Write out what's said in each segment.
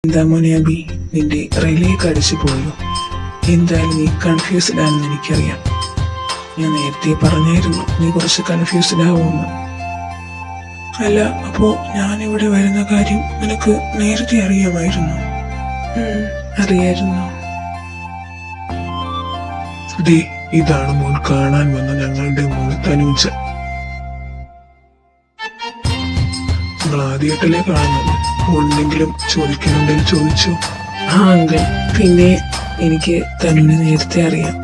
എന്താ മോനെ അബി, നിന്റെ റെയിലേക്ക് അടിച്ചു പോയോ? എന്തായാലും നീ കൺഫ്യൂസ്ഡ് ആണെന്ന് എനിക്കറിയാം. ഞാൻ നേരത്തെ പറഞ്ഞായിരുന്നു നീ കുറച്ച് കൺഫ്യൂസ്ഡ് ആവുമെന്ന്. അല്ല, അപ്പോ ഞാനിവിടെ വരുന്ന കാര്യം നിനക്ക് നേരത്തെ അറിയാമായിരുന്നു? അറിയായിരുന്നു. ഇതാണ് മോൻ കാണാൻ വന്ന ഞങ്ങളുടെ മോൾ തനൂജ. നിങ്ങൾ ആദ്യമായിട്ടല്ലേ കാണുന്നത്? എന്തെങ്കിലും ചോദിക്കാനുണ്ടെങ്കിൽ ചോദിച്ചോ. അങ്കിൾ, പിന്നെ എനിക്ക് തനുവിനെ നേരത്തെ അറിയാം.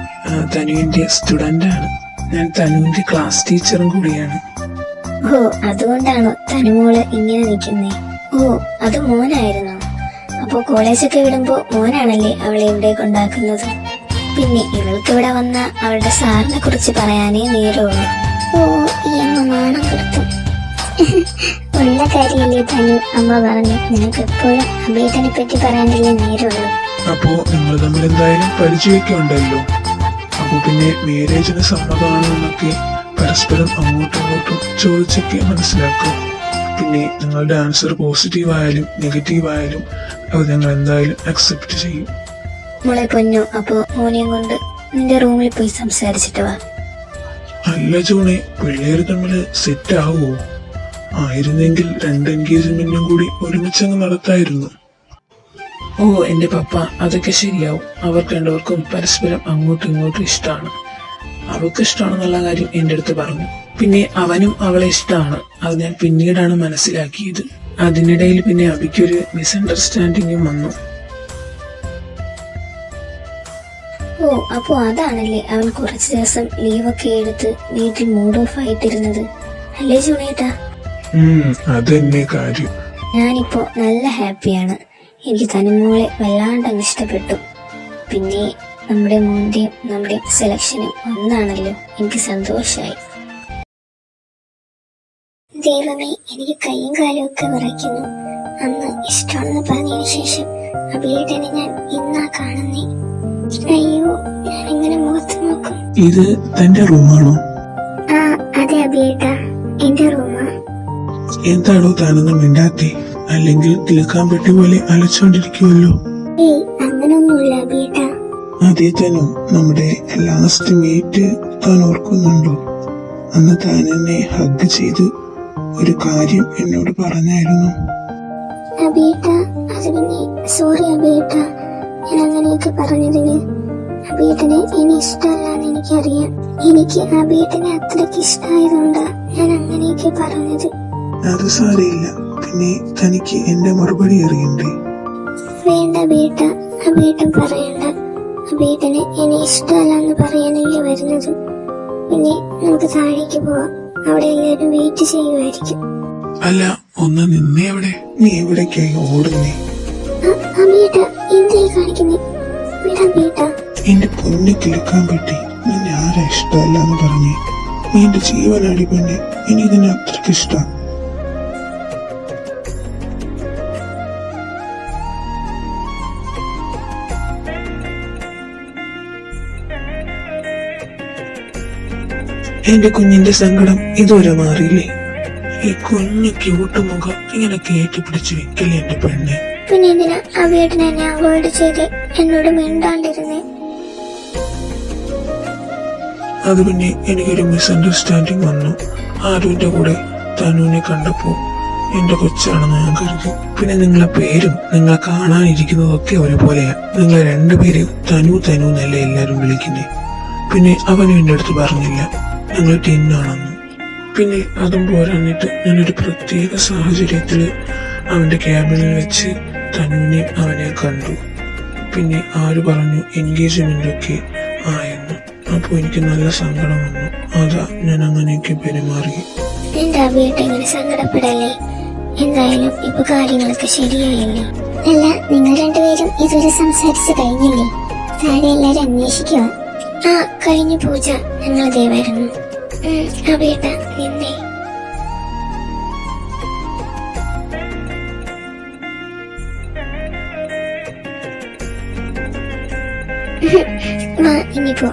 തനുവിന്റെ സ്റ്റുഡന്റ് ആണ്. ഞാൻ തനുവിന്റെ ക്ലാസ് ടീച്ചറും കൂടിയാണ്. ഓ, അതുകൊണ്ടാണോ തനുമോള് ഇങ്ങനെ നിൽക്കുന്നേ? ഓ, അത് മോനായിരുന്നു. അപ്പോ കോളേജൊക്കെ വിടുമ്പോ മോനാണല്ലേ അവളെ ഇവിടെ കൊണ്ടാക്കുന്നത്? പിന്നെ ഇവൾക്ക് ഇവിടെ വന്ന അവളുടെ സാറിനെ കുറിച്ച് പറയാനേ നേരമുള്ളൂ. ഓ, ഈ അമ്മ നാണം കെടുത്തും. ഉള്ള കാര്യമല്ലേ തനു, അമ്മ പറഞ്ഞു. നിനക്ക് എപ്പോഴും അബീതനെ പറ്റി പറയാനല്ലേ നേരമുള്ളൂ. അപ്പോ നിങ്ങൾ തമ്മിൽ എന്തായാലും പരിചയമൊക്കെ ഉണ്ടല്ലോ. അപ്പൊ പിന്നെ മാരേജിന് സമ്മതമാണോ എന്നൊക്കെ പരസ്പരം അങ്ങോട്ടും ഇങ്ങോട്ടും ചോദിച്ചൊക്കെ മനസ്സിലാക്കും. പിന്നെ നിങ്ങളുടെ ആൻസർ പോസിറ്റീവ് ആയാലും നെഗറ്റീവ് ആയാലും അത് ഞങ്ങൾ എന്തായാലും അക്സെപ്റ്റ് ചെയ്യും. മോളെ പൊന്നു, അപ്പോ മോനെയും കൊണ്ട് നിന്റെ റൂമിൽ പോയി സംസാരിച്ചിട്ട് വാ. അല്ല ജോണെ, പിള്ളേര് തമ്മില് സെറ്റ് ആവുമോ? ആയിരുന്നെങ്കിൽ 2 എൻഗേജ്മെന്റും കൂടി ഒരുമിച്ചങ്ങ് നടത്തായിരുന്നു. ഓ എന്റെ പപ്പ, അതൊക്കെ ശരിയാവും. അവർക്ക് രണ്ടുപേർക്കും പരസ്പരം അങ്ങോട്ടും ഇങ്ങോട്ടും ഇഷ്ടമാണ്. അവൾക്ക് ഇഷ്ടമാണെന്നുള്ള കാര്യം എന്റെ അടുത്ത് പറഞ്ഞു. പിന്നെ അവനും അവളെ ഇഷ്ടമാണ്. അത് ഞാൻ പിന്നീടാണ് മനസ്സിലാക്കിയത്. അതിനിടയിൽ പിന്നെ അബിക്കൊരു മിസ്അണ്ടർസ്റ്റാൻഡിങ്ങും വന്നു. ഓ, അപ്പോ അതാണല്ലേ അവൻ കുറച്ചു ദിവസം ലീവൊക്കെ എടുത്ത് വീട്ടിൽ മൂഡ് ഓഫ് ആയിട്ടിരുന്നത് അല്ലേ ജൂണിയേട്ടാ? അതെന്നെ കാര്യം. ഞാനിപ്പോ നല്ല ഹാപ്പിയാണ്. എനിക്ക് തനുമോളെ വല്ലാണ്ടങ്ങ് ഇഷ്ടപ്പെട്ടു. പിന്നെ നമ്മുടെ മോന്റെയും നമ്മുടെ സെലക്ഷനും ഒന്നാണല്ലോ. എനിക്ക് സന്തോഷായി. ദൈവമേ, എനിക്ക് കൈയും കാലും ഒക്കെ വിറയ്ക്കുന്നു. അന്ന് ഇഷ്ടമാണെന്ന് പറഞ്ഞതിന് ശേഷം അബിയേട്ടനെ ഞാൻ ഇന്നാ കാണുന്നേ. അയ്യോ, ഞാൻ എങ്ങനെ മുഖത്ത് നോക്കും? ഇത് തന്റെ റൂമാണോ? ആ അതെ അബിയേട്ടാ, എന്റെ റൂമാ. എന്താണോ താനൊന്നും മിണ്ടാത്തെ? അല്ലെങ്കിൽ കേൾക്കാൻ പറ്റിയ പോലെ അലച്ചോണ്ടിരിക്കുമല്ലോ. ഏയ്, അങ്ങനൊന്നുമില്ല അബിയേട്ടാ. അതേ തനു, നമ്മുടെ ലാസ്റ്റ് മീറ്റ് താൻ ഓർക്കുന്നുണ്ടോ? അന്ന് താൻ എന്നെ ഹഗ് ചെയ്ത് ഒരു കാര്യം എന്നോട് പറഞ്ഞായിരുന്നു. അബിയേട്ടാ, അത് പിന്നെ സോറി അബിയേട്ടാ, ഞാൻ അങ്ങനെയൊക്കെ പറഞ്ഞതിന്. അബിയേട്ടനെ എന്നെ ഇഷ്ടമല്ലാന്ന് എനിക്കറിയാം. എനിക്ക് അബിയേട്ടനെ അത്രയ്ക്ക് ഇഷ്ടമായതുകൊണ്ടാ ഞാൻ അങ്ങനെയൊക്കെ പറഞ്ഞത്. അത് സാരയില്ല. പിന്നെ തനിക്ക് എന്റെ മറുപടി അറിയണ്ടേ? വേണ്ട അബിയേട്ടാ, അബിയേട്ടൻ പറയണ്ട. അബിയേട്ടനെ എന്നെ ഇഷ്ടമല്ലാന്ന് പറയാനല്ലേ വരുന്നത്. പിന്നെ നമുക്ക് താഴേക്ക് പോവാം. അവിടെ എല്ലാവരും വെയിറ്റ് ചെയ്യുമായിരിക്കും. അല്ല, ഒന്ന് നിന്നേ. അവിടെ നീ എവിടേക്കായി ഓടുന്നേ? അബിയേട്ടാ, എന്തായി കാണിക്കുന്നേ? വിടാ അബിയേട്ടാ. എന്റെ പൊന്നു കിളിക്കാൻ പറ്റി, നിന്നെ ആരാ ഇഷ്ടമല്ലാന്ന് പറഞ്ഞേ? നീ എന്റെ ജീവനാടി പെണ്ണെ. ഇനി ഇതിനെ അത്രയ്ക്ക് ഇഷ്ടം. എന്റെ കുഞ്ഞിന്റെ സങ്കടം ഇതുവരെ മാറിയില്ലേ? ഈ കുഞ്ഞു ക്യൂട്ട് മുഖം ഇങ്ങനെ കയറ്റി പിടിച്ച് വെക്കല്ലേ എന്റെ പെണ്ണെ. പിന്നെ എന്തിനാ അബിയേട്ടനെ എന്നെ അവോയ്ഡ് ചെയ്ത് എന്നോട് മിണ്ടാണ്ടിരുന്നേ? അത് പിന്നെ എനിക്കൊരു മിസ്അണ്ടർസ്റ്റാൻഡിങ് വന്നു. ആരുവിന്റെ കൂടെ തനുവിനെ കണ്ടപ്പോ എന്റെ കൊച്ചാണെന്ന് ഞാൻ കരുതി. പിന്നെ നിങ്ങളെ പേരും നിങ്ങളെ കാണാനിരിക്കുന്നതൊക്കെ ഒരുപോലെയാ. നിങ്ങൾ രണ്ടുപേരും തനു തനു എന്നല്ലേ എല്ലാരും വിളിക്കുന്നേ. പിന്നെ അവനും എന്റെ അടുത്ത് പറഞ്ഞില്ല ഞങ്ങൾ ടിന്നാണെന്ന്. പിന്നെ അതും പോരാഞ്ഞിട്ട് ഞാനൊരു പ്രത്യേക സാഹചര്യത്തില് അവന്റെ ക്യാബിനിൽ വെച്ച് തനുവിനെ അവനെ കണ്ടു. പിന്നെ ആര് പറഞ്ഞു എൻഗേജ്മെന്റ് ഒക്കെ ആയെന്ന്. അപ്പൊ എനിക്ക് നല്ല സങ്കടം വന്നു. അതാ ഞാൻ അങ്ങനെയൊക്കെ പെരുമാറി. എന്റെ അബിയേട്ടൻ ഇങ്ങനെ സങ്കടപ്പെടല്ലേ. എന്തായാലും ഇപ്പൊ കാര്യങ്ങളൊക്കെ ശരിയായല്ലേ? അല്ല, നിങ്ങൾ രണ്ടുപേരും ഇതുവരെ സംസാരിച്ച് കഴിഞ്ഞില്ലേ? താഴെ എല്ലാരും അന്വേഷിക്കുക. ആ, കഴിഞ്ഞ പൂജ ഞങ്ങൾ ദയവായിരുന്നു. അബിയേട്ട നിന്നെ. വാ, ഇനിയിപ്പോ.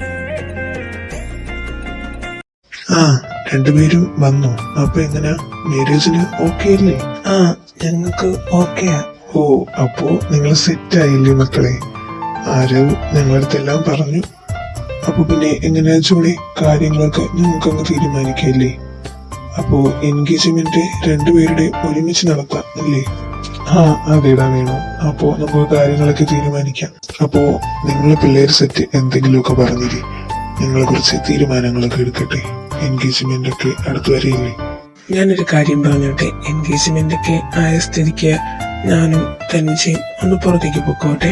രണ്ടുപേരും വന്നു. അപ്പൊ എങ്ങനെയാ, മാരേജിന് ഓക്കെ അല്ലേ? ഞങ്ങൾക്ക് ഓക്കെയാ. ഓ, അപ്പോ നിങ്ങൾ സെറ്റ് ആയില്ലേ മക്കളെ? ആരോ ഞങ്ങളടുത്തെല്ലാം പറഞ്ഞു. അപ്പൊ പിന്നെ എങ്ങനെയാ ജോളി, കാര്യങ്ങളൊക്കെ നിങ്ങൾക്ക് അങ്ങ് തീരുമാനിക്കല്ലേ? അപ്പോ എൻഗേജ്മെന്റ് രണ്ടുപേരുടെ ഒരുമിച്ച് നടത്താം അല്ലേ? ആ, അതേടാ വേണോ. അപ്പോ നമുക്ക് കാര്യങ്ങളൊക്കെ തീരുമാനിക്കാം. അപ്പോ നിങ്ങളെ പിള്ളേർ സെറ്റ് എന്തെങ്കിലുമൊക്കെ പറഞ്ഞില്ലേ, ഞങ്ങളെ കുറിച്ച് തീരുമാനങ്ങളൊക്കെ എടുക്കട്ടെ. എൻഗേജ്മെന്റ് ഒക്കെ അടുത്ത് വരെയില്ലേ? ഞാനൊരു കാര്യം പറഞ്ഞോട്ടെ, എൻഗേജ്മെന്റ് ഒക്കെ ആയ സ്ഥിതിക്ക് ഞാനും തനുജയും ഒന്ന് പുറത്തേക്ക് പൊക്കോട്ടെ.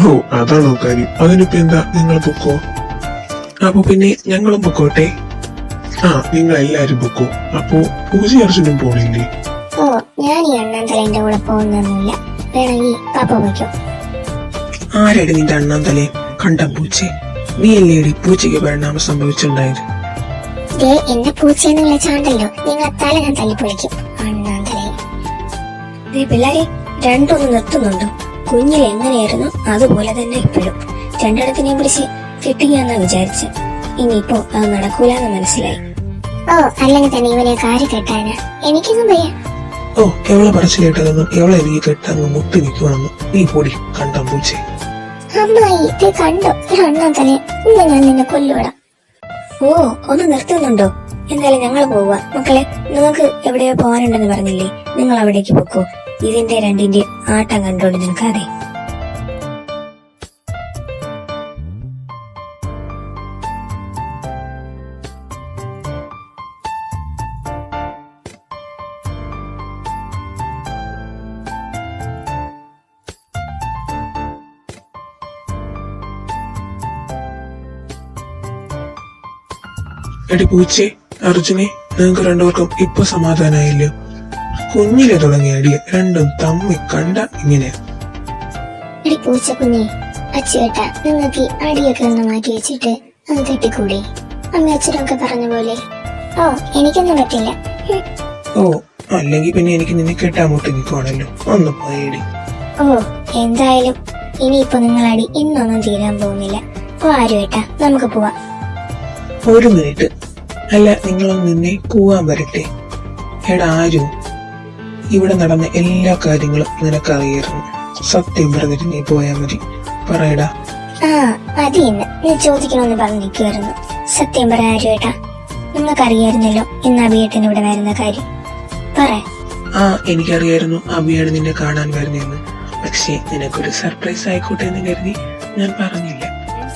ഓ, അതാണോ കാര്യം? അതിനിപ്പോ എന്താ, നിങ്ങൾ പൊക്കോ. അപ്പൊ പിന്നെ ഞങ്ങളും പൊക്കോട്ടെ. ആ, നിങ്ങൾ എല്ലാരും പൊക്കോ. അപ്പോ പൂജ അർജുനും പോണില്ലേ? ഓ, ഞാൻ ഈ അണ്ണാൻ തലേന്റെ കൂടെ പോകുന്നൊന്നുമില്ല. വേണമെങ്കിൽ പാപ്പ പോയിക്കോ. ആരടി നിന്റെ അണ്ണാൻ തലേ? കണ്ടം പൂച്ചെ, നീ അല്ലേടി പൂച്ചയ്ക്ക് പരിണാമം സംഭവിച്ചുണ്ടായത്? ദേ, എന്നെ പൂച്ചയെന്ന് വിളിച്ചാണ്ടല്ലോ നിങ്ങളെ തല ഞാൻ തല്ലിപ്പൊളിക്കും. അണ്ണാൻ തലേ. ദേ പിള്ളേരെ, രണ്ടൊന്ന് നിർത്തുന്നുണ്ടോ? കുഞ്ഞിൽ എങ്ങനെയായിരുന്നു അതുപോലെ തന്നെ ഇപ്പോഴും. രണ്ടിടത്തിനെയും പിടിച്ച് കെട്ടിക്കാന്നാ വിചാരിച്ച്. ഇനിയിപ്പോ അത് നടക്കൂലെന്ന് മനസ്സിലായി. ഓ, അല്ലെങ്കിൽ തന്നെ ഇവനെ കാര്യം കെട്ടാനാ? എനിക്കൊന്നും വയ്യ. ഓ, എവളെ പറച്ചു കേട്ടതൊന്നും എവളെ എനിക്ക് കെട്ടങ്ങ് മുട്ടി നിൽക്കുവാണെന്ന്. നീ പൊടി കണ്ടം പൂച്ചെ. അമ്മായി, ഇത് കണ്ടോ ഈ അണ്ണാൻ തലേ? ഇന്ന് ഞാൻ നിന്നെ കൊല്ലുവിടാം. ഓ, ഒന്ന് നിർത്തുന്നുണ്ടോ? എന്തായാലും ഞങ്ങൾ പോവുക. മക്കളെ, നിങ്ങൾക്ക് എവിടെയോ പോകാനുണ്ടെന്ന് പറഞ്ഞില്ലേ? നിങ്ങൾ അവിടേക്ക് പൊക്കോ. ഇതിന്റെ രണ്ടിന്റെ ആട്ടം കണ്ടോണ്ട് നിൽക്കാതെ. എടി പൂച്ചെ, അർജുനെ, നിങ്ങൾക്ക് രണ്ടുപേർക്കും ഇപ്പൊ സമാധാനായില്ലോ? കുഞ്ഞിലെ തുടങ്ങിയ അടിയ രണ്ടും തമ്മി കണ്ട ഇങ്ങനെ. എടി പൂച്ച കുഞ്ഞെ, അച്ചുവേട്ടാ, നിങ്ങൾക്ക് ഈ അടിയൊക്കെ ഒന്ന് മാറ്റി വെച്ചിട്ട് ഒന്ന് തെറ്റിക്കൂടെ? അമ്മ അച്ഛനൊക്കെ പറഞ്ഞ പോലെ. ഓ, എനിക്കൊന്നും പറ്റില്ല. ഓ, അല്ലെങ്കിൽ പിന്നെ എനിക്ക് നിന്നെ കെട്ടാൻ മുട്ടി നിൽക്കുവാണല്ലോ. ഒന്ന് പോയേടി. ഓ, എന്തായാലും ഇനിയിപ്പോ നിങ്ങളടി ഇന്നൊന്നും തീരാൻ പോകുന്നില്ല. ഓ ആരുവേട്ടാ, നമുക്ക് പോവാം. ഒരു മിനിറ്റ്, അല്ല നിങ്ങളൊന്ന് നിന്നെ പോവാൻ വരട്ടെ. എടാ ആരു, ഇവിടെ നടന്ന എല്ലാ കാര്യങ്ങളും നിനക്കറിയായിരുന്നു. സത്യം പറഞ്ഞിട്ട് നീ പോയാ മതി. പറയടാ. ആ, മതി ഇന്ന് നീ ചോദിക്കണമെന്ന് പറഞ്ഞു നിൽക്കുമായിരുന്നു. സത്യം പറ ആരുവേട്ടാ, നിങ്ങൾക്കറിയായിരുന്നല്ലോ ഇന്ന് അഭിയേട്ടൻ ഇവിടെ വരുന്ന കാര്യം. പറ. ആ, എനിക്കറിയായിരുന്നു അഭിയാണ് നിന്നെ കാണാൻ വരുന്നതെന്ന്. പക്ഷേ നിനക്കൊരു സർപ്രൈസ് ആയിക്കോട്ടെ എന്ന് കരുതി ഞാൻ പറഞ്ഞില്ല.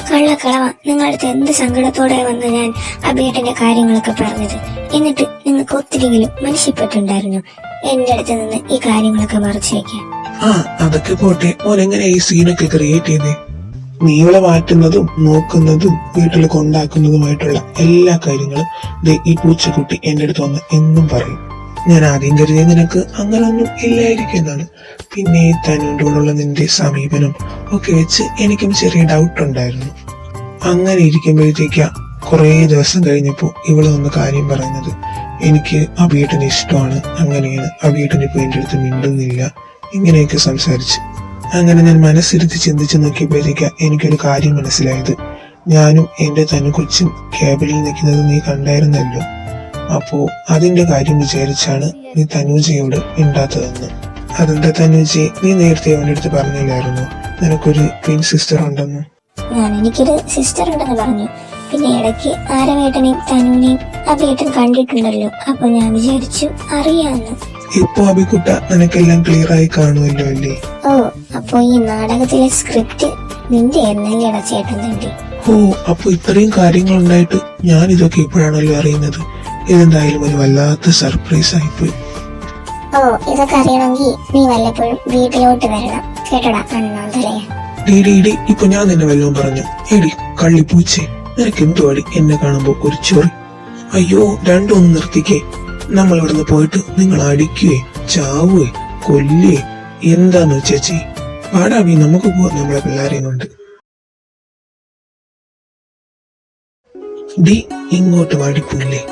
കള്ളക്കളവ, നിങ്ങളടുത്ത് എന്ത് സങ്കടത്തോടെ വന്ന് ഞാൻ അഭിയേട്ടന്റെ കാര്യങ്ങളൊക്കെ പറഞ്ഞത്. എന്നിട്ട് നിങ്ങൾക്ക് ഒത്തിരിയെങ്കിലും മനുഷ്യപ്പെട്ടുണ്ടായിരുന്നു എന്റെ അടുത്ത് നിന്ന് ഈ കാര്യങ്ങളൊക്കെ മറച്ചു വെക്കാൻ. ആ, അതൊക്കെ പോട്ടെ. ഓനെങ്ങനെ ഈ സീനൊക്കെ ക്രിയേറ്റ് ചെയ്തേ? നീ ഇവളെ മാറ്റുന്നതും നോക്കുന്നതും വീട്ടിൽ കൊണ്ടാക്കുന്നതുമായിട്ടുള്ള എല്ലാ കാര്യങ്ങളും ഈ പൂച്ചക്കുട്ടി എന്റെ അടുത്ത് വന്ന് എന്നും പറയും. ഞാൻ ആദ്യം കരുതിയ നിനക്ക് അങ്ങനൊന്നും ഇല്ലായിരിക്കും എന്നാണ്. പിന്നെ ഈ തനുവിന്റെ കൂടെയുള്ള നിന്റെ സമീപനം ഒക്കെ വെച്ച് എനിക്കും ചെറിയ ഡൗട്ട് ഉണ്ടായിരുന്നു. അങ്ങനെ ഇരിക്കുമ്പോഴത്തേക്കാ കുറെ ദിവസം കഴിഞ്ഞപ്പോ ഇവള് വന്ന് കാര്യം പറയുന്നത്. എനിക്ക് അഭിയേട്ടന് ഇഷ്ടമാണ്, അങ്ങനെയാണ്. അഭിയേട്ടൻ ഇപ്പൊ എന്റെ അടുത്ത് മിണ്ടുന്നില്ല, ഇങ്ങനെയൊക്കെ സംസാരിച്ച്. അങ്ങനെ ഞാൻ മനസ്സിരുത്തി ചിന്തിച്ചു നോക്കിയപ്പോഴത്തേക്കാ എനിക്കൊരു കാര്യം മനസ്സിലായത്. ഞാനും എന്റെ തനു കൊച്ചും ക്യാബിനിൽ നിൽക്കുന്നത് നീ കണ്ടായിരുന്നല്ലോ. അപ്പോ അതിന്റെ കാര്യം വിചാരിച്ചാണ് നീ തനൂജയോട് മിണ്ടാത്തതെന്ന്. അതെന്താ തനൂജി, നീ നേരത്തെ അവന്റെ അടുത്ത് പറഞ്ഞില്ലായിരുന്നു നിനക്കൊരു ട്വിൻ സിസ്റ്റർ ഉണ്ടെന്ന്? എനിക്കൊരു സിസ്റ്റർ ഉണ്ടെന്ന് പറഞ്ഞു. പിന്നെ ഇടയ്ക്ക് ആരവേട്ടനെയും തനുവിനെയും അഭിയേട്ടൻ കണ്ടിട്ടുണ്ടല്ലോ. അപ്പൊ ഞാൻ വിചാരിച്ചു അറിയാന്ന്. ഇപ്പൊ അഭിക്കുട്ട നിനക്കെല്ലാം ക്ലിയർ ആയി കാണുമല്ലോ അല്ലേ? ഓ, അപ്പൊ ഈ നാടകത്തിലെ സ്ക്രിപ്റ്റ് നിന്റെ ആയിരുന്നല്ലേടാ ചേട്ടൻ തണ്ടി? ഓ, അപ്പൊ ഇത്രയും കാര്യങ്ങൾ ഉണ്ടായിട്ട് ഞാൻ ഇതൊക്കെ ഇപ്പോഴാണല്ലോ അറിയുന്നത്. ഇതെന്തായാലും ഒരു വല്ലാത്ത സർപ്രൈസ് ആയിപ്പോയി. ഓ, ഇതൊക്കെ അറിയണമെങ്കിൽ നീ വല്ലപ്പോഴും വീട്ടിലോട്ട് വരണം കേട്ടടാ അണ്ണാൻ തലേ. ഡീ ഇപ്പൊ ഞാൻ നിന്നെ വല്ലതും പറഞ്ഞു? എടി കള്ളിപ്പൂച്ചേ, നിനക്ക് എന്തുവാടി എന്നെ കാണുമ്പോ ഒരു ചൊറി? അയ്യോ, രണ്ടും ഒന്ന് നിർത്തിക്കേ. നമ്മൾ ഇവിടുന്ന് പോയിട്ട് നിങ്ങൾ അടിക്കുകയെ ചാവുകയെ കൊല്ലുകയെ എന്താന്ന് ചേച്ചി? പാടാവി, നമുക്ക് പോവാം നമ്മളെ പിള്ളേരെയും കൊണ്ട്. ഡി ഇങ്ങോട്ട് വാടിപ്പോയില്ലേ?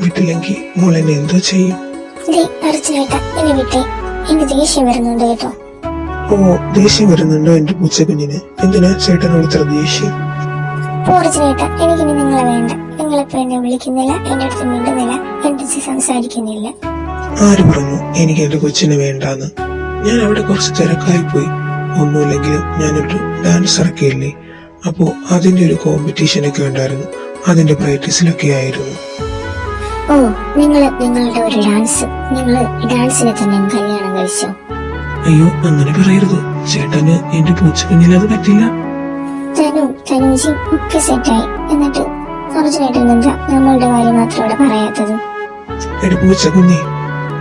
വിട്ടില്ലെങ്കിൽ മോളെന്നെ എന്തോ ചെയ്യും? എനിക്ക് ദേഷ്യം വരുന്നുണ്ട് കേട്ടോ. ഓ, ദേഷ്യം വരുന്നുണ്ടോ എന്റെ പൂച്ചക്കുഞ്ഞിന്? എന്തിനാ ചേട്ടനോട് ഇത്ര ദേഷ്യം? പോർച്ചിനേട്ടാ, എനിക്കിനി നിങ്ങളെ വേണ്ട. നിങ്ങളിപ്പോ എന്നെ വിളിക്കുന്നില്ല, എന്റെ അടുത്ത് മിണ്ടുന്നില്ല. കണ്ടിച്ച് സംസാരിക്കുന്നില്ല? ആര് പറഞ്ഞു എനിക്ക് എന്റെ കൊച്ചിനെ വേണ്ടാന്ന്? ഞാൻ അവിടെ കുറച്ച് തിരക്കായി പോയി. ഒന്നുമില്ലെങ്കിലും ഞാനൊരു ഡാൻസർ ഒക്കെ ഇല്ലേ, അപ്പോ അതിന്റെ ഒരു കോമ്പറ്റീഷൻ ഒക്കെ ഉണ്ടായിരുന്നു. അതിന്റെ പ്രാക്ടീസിലൊക്കെ ആയിരുന്നു. ഓ, നിങ്ങളുടെ ഒരു ഡാൻസിനെ തന്നെ കല്യാണം കഴിച്ചോ? അയ്യോ, അങ്ങനെ പറയരുത്. ചേട്ടന് എന്റെ പൂച്ചക്കുഞ്ഞിൽ അത് പറ്റില്ല. തനുജി ഒക്കെ സെറ്റായി. എന്നിട്ട് അർജുനായിട്ട് എന്താ നമ്മളുടെ കാര്യം മാത്രം ഇവിടെ പറയാത്തത്? എന്റെ പൂച്ചക്കുഞ്ഞി,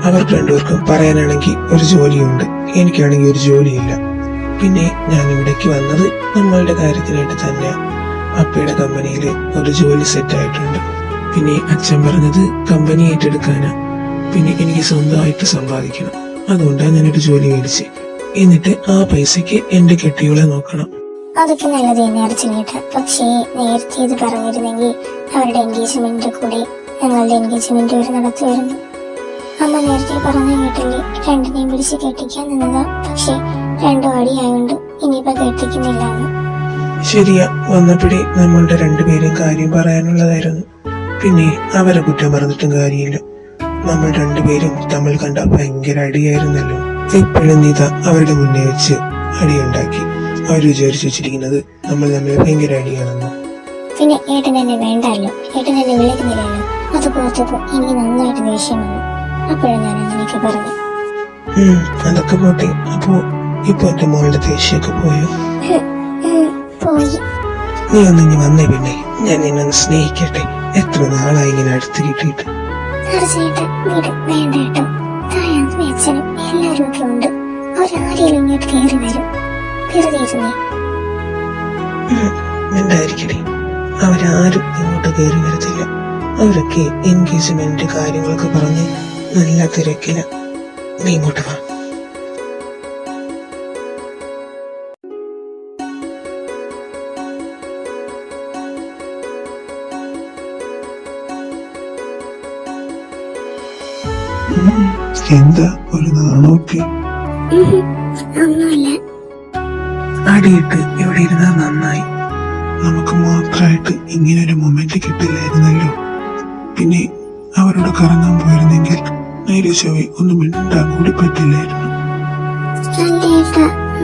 അവർക്ക് രണ്ടുപേർക്കും പറയാനാണെങ്കിൽ ഒരു ജോലിയുണ്ട്, എനിക്കാണെങ്കിൽ ഒരു ജോലിയില്ല. പിന്നെ ഞാൻ ഇവിടേക്ക് വന്നത് നമ്മളുടെ കാര്യത്തിനായിട്ട് തന്നെ. അപ്പയുടെ കമ്പനിയിൽ ഒരു ജോലി സെറ്റ് ആയിട്ടുണ്ട്. പിന്നെ അച്ഛൻ പറഞ്ഞത് കമ്പനി ഏറ്റെടുക്കാനാ. പിന്നെ എനിക്ക് സ്വന്തമായിട്ട് സമ്പാദിക്കണം. അതുകൊണ്ടാണ് ഞാനൊരു ജോലി മേടിച്ച്. എന്നിട്ട് ആ പൈസക്ക് എന്റെ കെട്ടിയോളെ നോക്കണം. അതൊക്കെ നല്ലത് തന്നെ അർജുനേട്ട. പക്ഷേ നേരത്തെ ഇത് പറഞ്ഞിരുന്നെങ്കിൽ അവരുടെ എൻഗേജ്മെന്റിന്റെ കൂടെ ഞങ്ങളുടെ എൻഗേജ്മെന്റ് വരെ നടത്തുമായിരുന്നു. അമ്മ നേരത്തെ പറഞ്ഞ കേട്ടില്ലേ, രണ്ടിനെയും പിടിച്ച് കെട്ടിക്കാൻ നിന്നതാ. പക്ഷെ രണ്ടും അടിയായോണ്ട് ഇനിയിപ്പോ കെട്ടിക്കുന്നില്ല. ശരിയാ, വന്നപ്പോഴേ നമ്മളുടെ രണ്ടുപേരും കാര്യം പറയാനുള്ളതായിരുന്നു. പിന്നെ അവരെ കുറ്റം പറഞ്ഞിട്ടും കാര്യമില്ല. നമ്മൾ രണ്ടുപേരും തമ്മിൽ കണ്ട ഭയങ്കര അടിയായിരുന്നല്ലോ. ഇപ്പോഴും നീത അവരുടെ മുന്നേ വെച്ച് അടിയുണ്ടാക്കി. അവർ വിചാരിച്ചു വെച്ചിരിക്കുന്നത് നമ്മൾ തമ്മിൽ ഭയങ്കര അടിയാണെന്ന്. പിന്നെ ഏട്ടൻ എന്നെ വേണ്ടല്ലോ, ഏട്ടൻ എന്നെ വിളിക്കുന്നില്ലല്ലോ. അത് പുറത്തപ്പോ എനിക്ക് നന്നായിട്ട് ദേഷ്യം വന്നു. അപ്പോഴും ഞാൻ അങ്ങനെയൊക്കെ പറഞ്ഞു. അതൊക്കെ പോട്ടെ. അപ്പോ ഇപ്പൊ എന്റെ മോളുടെ ദേഷ്യമൊക്കെ പോയോ? പോയി. നീ ഒന്നിഞ്ഞ് വന്നേ. പിന്നെ ഞാൻ നിന്നെ സ്നേഹിക്കട്ടെ. എത്ര നാളായി ഇങ്ങനെ അടുത്ത് കിട്ടിയിട്ട്. അർജുനേട്ട വീട് വേണ്ട കേട്ടോ. തായാന്നും അച്ഛനും എല്ലാരും ഒക്കെ ഉണ്ട്. അവരാരെയും ഇങ്ങോട്ട് കയറി വരും. വെറുതെ ഇരുന്നേ. ഉണ്ടായിരിക്കണേ. അവരാരും ഇങ്ങോട്ട് കയറി വരത്തില്ല. അവരൊക്കെ എൻഗേജ്മെന്റ് കാര്യങ്ങളൊക്കെ പറഞ്ഞ് നല്ല തിരക്കില്ല. നീ ഇങ്ങോട്ട് വാ. എന്താ ഒരു നാണമൊക്കെ? ഒന്നുമില്ല. അടിയിട്ട് ഇവിടെ ഇരുന്നാ നന്നായി. നമുക്ക് മാത്രമായിട്ട് ഇങ്ങനെ ഒരു മൊമെന്റ് കിട്ടില്ലായിരുന്നല്ലോ. പിന്നെ അവരോട് കറങ്ങാൻ പോയിരുന്നെങ്കിൽ നേരെ ചൊവ്വേ ഒന്നും മിണ്ടാൻ കൂടി പറ്റില്ലായിരുന്നു.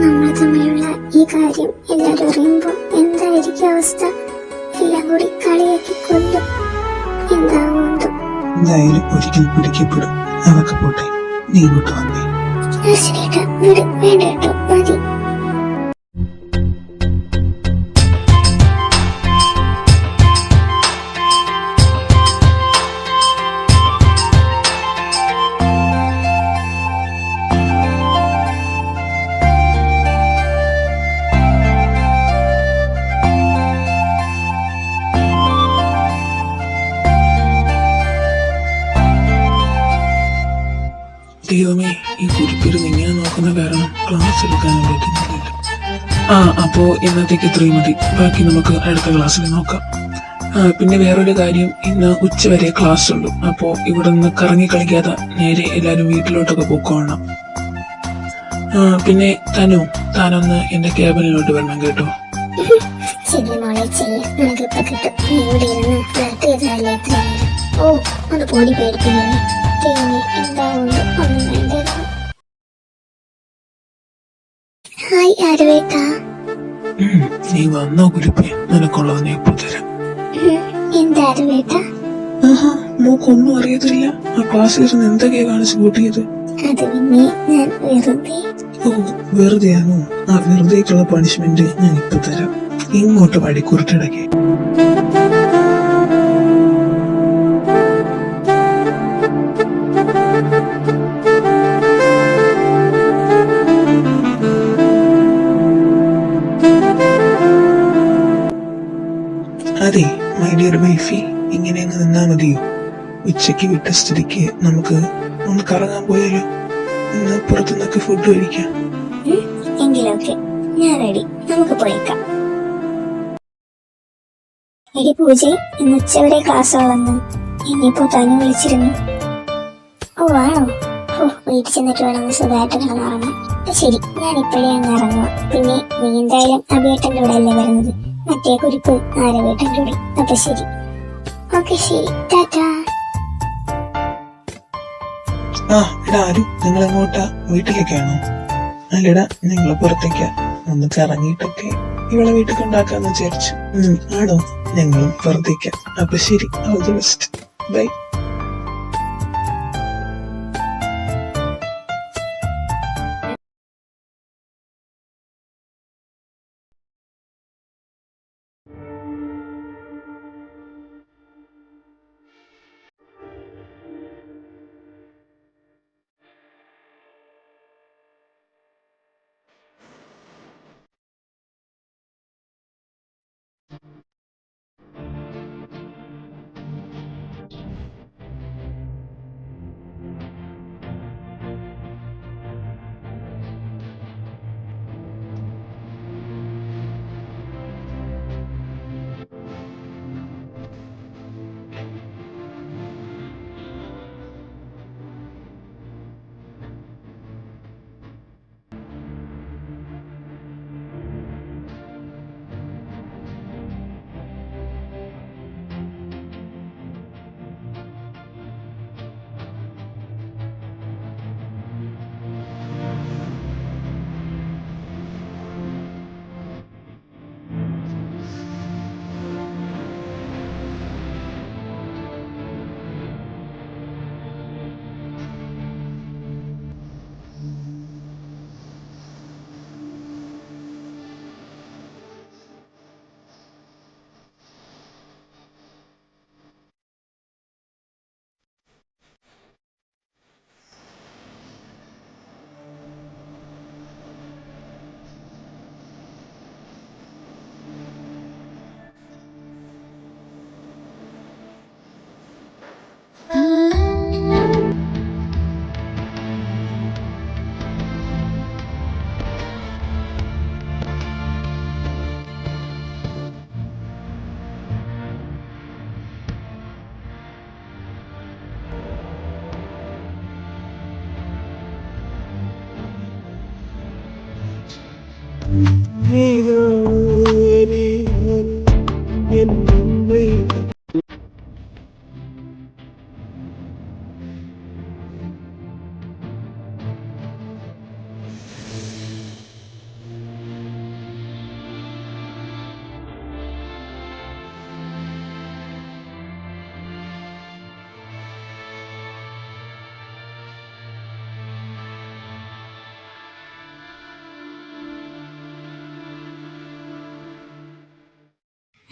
നമ്മൾ തമ്മിലുള്ള ഈ കാര്യം എല്ലാരും അറിയുമ്പോ എന്തായിരിക്കും അവസ്ഥ? എല്ലാം കൂടി കളിയാക്കി കൊല്ലും. എന്താവുന്നു? എന്തായാലും ഒരിക്കൽ പിടിക്കപ്പെടും. അതൊക്കെ പോട്ടെ, നീ ഇങ്ങോട്ട് വന്നേ. വീട് വേണ്ട കേട്ടോ, മതി. ദൈവമേ, ഈ കുരിപ്പിരുന്ന് ഇങ്ങനെ നോക്കുന്ന കാരണം ക്ലാസ് എടുക്കാനും പറ്റുന്നില്ല. അപ്പോ ഇന്നത്തേക്ക് ഇത്രയും മതി. ബാക്കി നമുക്ക് അടുത്ത ക്ലാസ്സിൽ നോക്കാം. പിന്നെ വേറൊരു കാര്യം, ഇന്ന് ഉച്ചവരെ ക്ലാസ് ഉള്ളൂ. അപ്പോ ഇവിടെ നിന്ന് കറങ്ങി കളിക്കാതെ നേരെ എല്ലാരും വീട്ടിലോട്ടൊക്കെ പോക്കോണം. പിന്നെ താനൊന്ന് എന്റെ ക്യാബിനിലോട്ട് വരണം കേട്ടോ. ശരി മോളെ, ചെയ്യാം. നിനക്കിപ്പോ കിട്ടും. നീ ഇവിടെ ഇരുന്ന് ഫ്ലാറ്റ് ചെയ്തതല്ലേ ഇത്രയും നേരം. ഓ, അത് പോടി പേടിപ്പിക്കുന്നു. എന്താവുന്നു? ഒന്നും വേണ്ടായിരുന്നു. ഹായ് ആരുവേട്ട. നീ വന്നോ കുരിപ്പേ? നിനക്കുള്ളത് നീ ഇപ്പൊ തരാം. എന്താ ആരുവേട്ട? മോക്കൊന്നും അറിയത്തില്ല. ആ ക്ലാസ്സിൽ ഇരുന്ന് എന്തൊക്കെയാ കാണിച്ചു കൂട്ടിയത്? അത് പിന്നെ ഞാൻ വെറുതെ. ഓ, വെറുതെയാണോ? ആ വെറുതേക്കുള്ള പണിഷ്മെന്റ് ഞാൻ ഇപ്പൊ തരാം. ഇങ്ങോട്ട് പടിക്കുറിട്ടിടക്കേ. അതെ മൈ ഡിയർ വൈഫി, ഇങ്ങനെ അങ്ങ് നിന്നാ മതിയോ? ഉച്ചയ്ക്ക് വിട്ട സ്ഥിതിക്ക് നമുക്ക് ഒന്ന് കറങ്ങാൻ പോയാലോ? ഇന്ന് പുറത്തുനിന്നൊക്കെ ഫുഡ് കഴിക്കാം. എങ്കിലൊക്കെ ഞാൻ റെഡി. നമുക്ക് പോയേക്കാം. എടി പൂജ, ഇന്ന് ഉച്ചവരെ ക്ലാസ് ഉള്ളെന്ന് ഇനിയിപ്പോ തന്നെ വിളിച്ചിരുന്നു. ഓ ആണോ? ഓ, വീട്ടിൽ ചെന്നിട്ട് വേണം സുഖമായിട്ട് കിടന്നുറങ്ങാൻ. ശരി, ഞാൻ ഇപ്പോഴേ അങ്ങ് ഇറങ്ങുക. പിന്നെ നീ എന്തായാലും അഭിയേട്ടൻ്റെ കൂടെ അല്ലേ വരുന്നത്? മറ്റേ കുരിപ്പ് ആരവേട്ടൻ്റെ കൂടെ. അപ്പൊ ശരി. ഓക്കെ, ശരി, ടാറ്റാ. ആ എടാ ആരും നിങ്ങൾ എങ്ങോട്ടാ? വീട്ടിലേക്കാണോ? അല്ലടാ ഞങ്ങള് പുറത്തേക്കാ, ഒന്ന് കറങ്ങിയിട്ടൊക്കെ ഇവളെ വീട്ടിൽ കൊണ്ടാക്കാന്ന് വിചാരിച്ചു. ആണോ? ഞങ്ങളും പുറത്തേക്കാ. അപ്പൊ ശരി, ഓൾ ദി ബെസ്റ്റ്, ബൈ.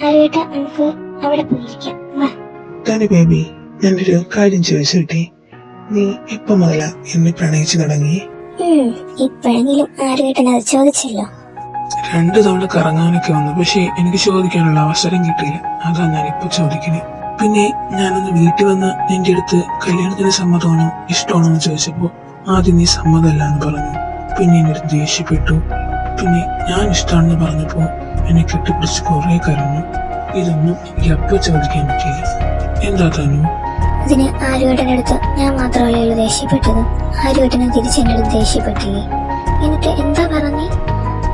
ആരുവേട്ടാ, നമുക്ക് അവിടെ പോയിരിക്കാം, വാ. തനി ബേബി, ഞാനൊരു കാര്യം ചോദിച്ചിട്ടേ, നീ എപ്പോ മുതലാ എന്നെ പ്രണയിച്ചു തുടങ്ങി? ഇപ്പോഴെങ്കിലും ആരുവേട്ടൻ അത് ചോദിച്ചല്ലോ. 2 തവണ കറങ്ങാനൊക്കെ വന്നു, പക്ഷെ എനിക്ക് ചോദിക്കാനുള്ള അവസരം കിട്ടിയില്ല. അതാ ഞാനിപ്പോ ചോദിക്കണേ. പിന്നെ ഞാനൊന്ന് വീട്ടിൽ വന്ന് നിന്റെ അടുത്ത് കല്യാണത്തിന് സമ്മതമാണോ ഇഷ്ടമാണോ എന്ന് ചോദിച്ചപ്പോ ആദ്യം നീ സമ്മതമല്ല എന്ന് പറഞ്ഞു. പിന്നെ എന്റെ അടുത്ത് ദേഷ്യപ്പെട്ടു. പിന്നെ ഞാൻ ഇഷ്ടമാണെന്ന് പറഞ്ഞപ്പോ എന്നെ കെട്ടിപ്പിടിച്ച് കുറെ കരഞ്ഞു. ഇതൊന്നും എനിക്ക് അപ്പൊ ചോദിക്കാൻ പറ്റില്ല. എന്താ തന്നു? അതിന് ആരുവേട്ടന്റെ അടുത്ത് ഞാൻ മാത്രമല്ലേ ദേഷ്യപ്പെട്ടത്? ആരുവേട്ടനെ തിരിച്ചെന്റെ അടുത്ത് ദേഷ്യപ്പെട്ടില്ലേ? എന്നിട്ട് എന്താ പറഞ്ഞേ?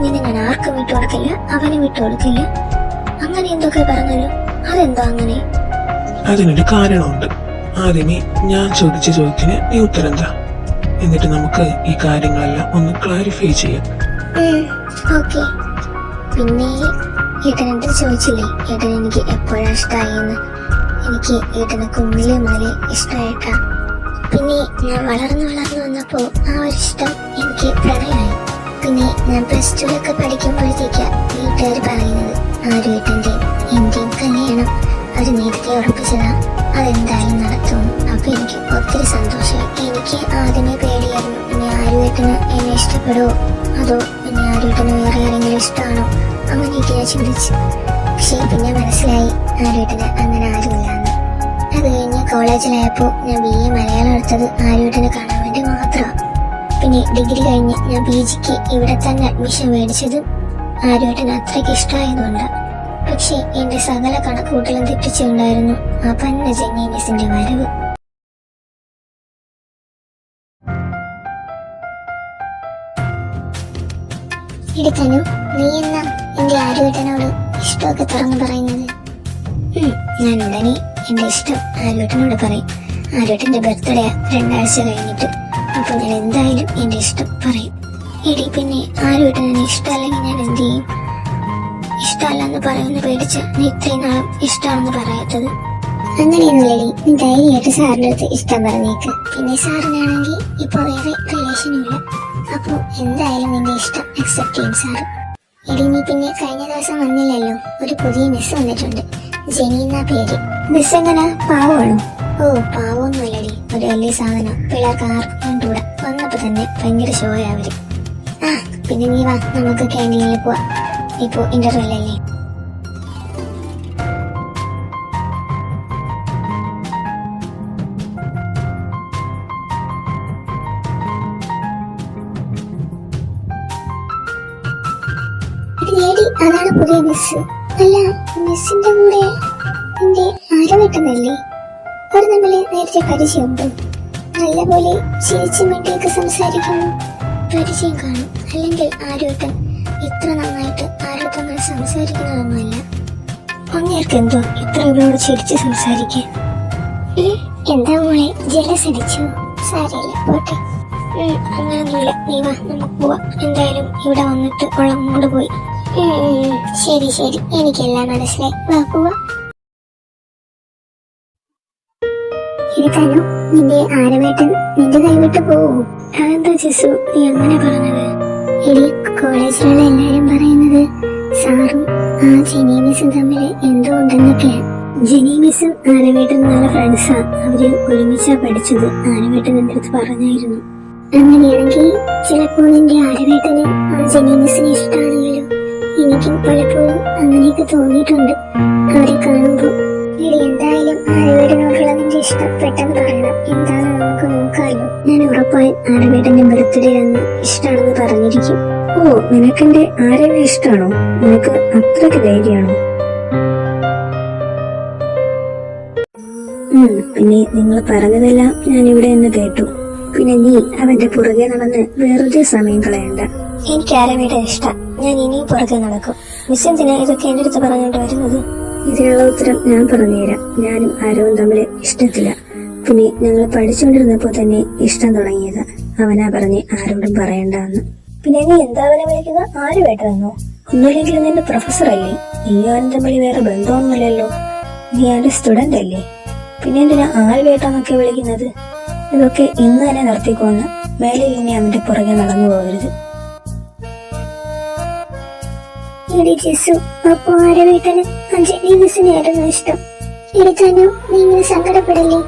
നിന്നെ ഞാൻ ആർക്കും വിട്ടുകൊടുക്കില്ല, അവന് വിട്ടുകൊടുക്കില്ല, അങ്ങനെ എന്തൊക്കെ പറഞ്ഞല്ലോ. അതെന്തോ അങ്ങനെ? അതിനൊരു കാരണമുണ്ട്. ആദ്യമേ ഞാൻ ചോദിച്ച ചോദ്യത്തിന് നീ ഉത്തരം എന്താ, എന്നിട്ട് നമുക്ക് ഈ കാര്യങ്ങളെല്ലാം ഒന്ന് ക്ലാരിഫൈ ചെയ്യാം. ഓക്കെ. പിന്നെ ഏട്ടൻ എന്റെ ചോദിച്ചില്ലേ ഏട്ടൻ എനിക്ക് എപ്പോഴാ ഇഷ്ടമായെന്ന്? എനിക്ക് ഏട്ടനെ കുഞ്ഞിലെ മുതലേ ഇഷ്ടമായിട്ടാ. പിന്നെ ഞാൻ വളർന്നു വന്നപ്പോ ആ ഒരു ഇഷ്ടം എനിക്ക് പ്രണയമായി. പിന്നെ ഞാൻ +2 പഠിക്കുമ്പോഴത്തേക്കാ വീട്ടുകാർ പറയുന്നത് ആരുവേട്ടന്റെ എന്റെയും കല്യാണം അത് നേരത്തെ ഉറപ്പിച്ചതാ, അതെന്തായാലും നടത്തും. അപ്പൊ എനിക്ക് ഒത്തിരി സന്തോഷമായി. എനിക്ക് ആദ്യമേ പേടിയായിരുന്നു, ഇനി ആരുവേട്ടന് എന്നെ ഇഷ്ടപ്പെടുവോ, അതോ ഇനി ആരുവേട്ടന് വേറെ ആരെങ്കിലും ഇഷ്ടമാണോ, അങ്ങനെയൊക്കെ ഞാൻ ചിന്തിച്ചു. പക്ഷേ പിന്നെ മനസ്സിലായി ആരുവേട്ടന് അങ്ങനെ ആരുമില്ലാന്ന്. അത് കഴിഞ്ഞ് കോളേജിലായപ്പോ ഞാൻ BA മലയാളം എടുത്തത് ആരുവേട്ടനെ കാണാൻ വേണ്ടി മാത്രമാണ്. പിന്നെ ഡിഗ്രി കഴിഞ്ഞ് ഞാൻ PGക്ക് ഇവിടെ തന്നെ അഡ്മിഷൻ മേടിച്ചത് ആരുവേട്ടന് അത്രയ്ക്ക് ഇഷ്ടമായതുകൊണ്ടാണ്. പക്ഷെ എന്റെ സകല കണക്കുകൂട്ടലും തെറ്റിച്ചുണ്ടായിരുന്നു ആ പന്ന ജെന്നി മിസ്സിന്റെ വരവ്. എടുത്തനു, നീ എന്നാ എന്റെ ആരുവേട്ടനോട് ഇഷ്ടമൊക്കെ തുറന്നു പറയുന്നത്? ഞാൻ ഉടനെ എന്റെ ഇഷ്ടം ആരുവേട്ടനോട് പറയും. ആരോട്ടന്റെ ബർത്ത്ഡേ 2 ആഴ്ച കഴിഞ്ഞിട്ട്. അപ്പൊ ഞാൻ എന്തായാലും എന്റെ ഇഷ്ടം പറയും. എടി പിന്നെ ആരോട്ടൻ എന്നെ ഇഷ്ടമല്ലെങ്കിൽ ഞാൻ എന്ത് ചെയ്യും? ഇഷ്ടമല്ലെന്ന് പറയുന്ന പേടിച്ച നീ ഇത്രയും നാളും ഇഷ്ടമാണെന്ന് പറയാത്തത്? അങ്ങനെയൊന്നുമില്ലടി, നീ ധൈര്യമായിട്ട് സാറിന്റെ അടുത്ത് ഇഷ്ടം പറഞ്ഞേക്ക്. പിന്നെ സാറിനാണെങ്കിൽ ഇപ്പൊ വേറെ റിലേഷനും ഇല്ല. അപ്പൊ എന്തായാലും നിന്റെ ഇഷ്ടം അക്സെപ്റ്റ് ചെയ്യും സാറ്. എടി നീ പിന്നെ കഴിഞ്ഞ ദിവസം വന്നില്ലല്ലോ, ഒരു പുതിയ മിസ് വന്നിട്ടുണ്ട്, ജെനി എന്നാ പേര്. മിസ് എങ്ങനെ, പാവമാണോ? ഓ പാവമൊന്നുമല്ലടി, ഒരു വലിയ സാധനം. പിള്ളേർക്ക് ആർക്കും കണ്ടുകൂടാ. വന്നപ്പോ തന്നെ ഭയങ്കര ഷോയാ അവര്. ആ പിന്നെ നീ വാ, നമുക്ക് ക്യാൻറ്റീനിൽ പോവാ. ഇപ്പോ ഇന്റർവെൽ അല്ലേ? അതാണ് പുതിയ മിസ്. അല്ല, മിസ്സിന്റെ കൂടെ എന്റെ ആരവെട്ടുന്നല്ലേ? അവർ തമ്മില് നേരത്തെ പരിചയമുണ്ടോ? നല്ലപോലെ ചിരിച്ചു മിണ്ടിയൊക്കെ സംസാരിക്കുന്നു. പരിചയം കാണും, അല്ലെങ്കിൽ ആരോട്ടം ഇത്ര നന്നായിട്ട് ആരോട്ടങ്ങൾ സംസാരിക്കുന്നതൊന്നുമല്ല. അങ്ങേർക്ക് എന്തോ ഇത്ര ഇവളോട് ചിരിച്ച് സംസാരിക്കാൻ? എന്താ മോളെ, ജലസ് അടിച്ചു? സാരമില്ല, പോട്ടെ. അങ്ങനൊന്നുമില്ല, നീ വാ, നമുക്ക് പോവാം. എന്തായാലും ഇവിടെ വന്നിട്ട് ഉള്ള മൂട് പോയി. ശരി ശരി, എനിക്കെല്ലാം മനസ്സിലായി, വാ പോവാ. ഇത് തന്നു, നിന്റെ ആരവേട്ടൻ നിന്റെ കൈവിട്ട് പോവൂ? അതെന്താ ജിസു നീ അങ്ങനെ പറഞ്ഞത്? എടി, കോളേജിലുള്ള എല്ലാരും പറയുന്നത് സാറും ആ ജെനി മിസ്സും തമ്മില് എന്തോ ഉണ്ടെന്നൊക്കെയാണ്. ജെനി മിസ്സും ആരവേട്ടനും നല്ല ഫ്രണ്ട്സാ. അവര് ഒരുമിച്ചാ പഠിച്ചത്. ആരവേട്ടൻ എന്റെ അടുത്ത് പറഞ്ഞായിരുന്നു. അങ്ങനെയാണെങ്കിൽ ചിലപ്പോ നിന്റെ ആരവേട്ടന് ആ ജെനി മിസ്സിനെ ഇഷ്ടമാണെങ്കിലോ? എനിക്കും പലപ്പോഴും അങ്ങനെയൊക്കെ തോന്നിയിട്ടുണ്ട് അവരെ കാണുമ്പോ. എടി, എന്തായാലും ആരവേട്ടനോടുള്ള നിന്റെ ഇഷ്ടം പെട്ടെന്ന് പറയണം. എന്താണെന്ന് നമുക്ക് നോക്കാമല്ലോ. ഞാൻ ഉറപ്പായും ആരവേട്ടന്റെ ബർത്ത്ഡേ അന്ന് ഇഷ്ടമാണെന്ന് പറഞ്ഞിരിക്കും. ഓ, നിനക്കെന്റെ ആരെയും ഇഷ്ടമാണോ? നിനക്ക് അത്രയ്ക്ക് ധൈര്യമാണോ? പിന്നെ നിങ്ങൾ പറഞ്ഞതെല്ലാം ഞാൻ ഇവിടെ നിന്ന് കേട്ടു. പിന്നെ നീ അവന്റെ പുറകെ നടന്ന് വെറുതെ സമയം കളയണ്ട. എനിക്ക് ആരവേട്ടൻ ഇഷ്ടം. ഞാൻ ഇനിയും പുറകെ നടക്കും. മിസ് എന്തിനാ ഇതൊക്കെ എന്റെ അടുത്ത് പറഞ്ഞുകൊണ്ട് വരുന്നത്? ഇതിനുള്ള ഉത്തരം ഞാൻ പറഞ്ഞുതരാം. ഞാനും ആരവും തമ്മിൽ ഇഷ്ടത്തില്ല. പിന്നെ ഞങ്ങൾ പഠിച്ചുകൊണ്ടിരുന്നപ്പോ തന്നെ ഇഷ്ടം തുടങ്ങിയതാ. അവനാ പറഞ്ഞ് ആരോടും പറയണ്ടെന്ന്. പിന്നെ നീ എന്താ അവനെ വിളിക്കുന്ന? ആരവേട്ടനെന്നോ? ഒന്നുമില്ലെങ്കിലും നിന്റെ പ്രൊഫസർ അല്ലേ? നീ അവൻ തമ്മിൽ വേറെ ബന്ധമൊന്നുമില്ലല്ലോ. നീ അവന്റെ സ്റ്റുഡന്റ് അല്ലേ? പിന്നെ എന്തിനാ ആരവേട്ടെന്നൊക്കെ വിളിക്കുന്നത്? ഇതൊക്കെ ഇന്ന് തന്നെ നിർത്തിക്കൊന്ന്. മേലെ ഇനി അവന്റെ പുറകെ നടന്നു പോകരുത്. അപ്പൊ ആരവേട്ടന് ജെനി മിസ്സിനെയായിരുന്നു ഇഷ്ടം. എടുത്താനോ നീ ഇങ്ങനെ സങ്കടപ്പെടല്ലേ?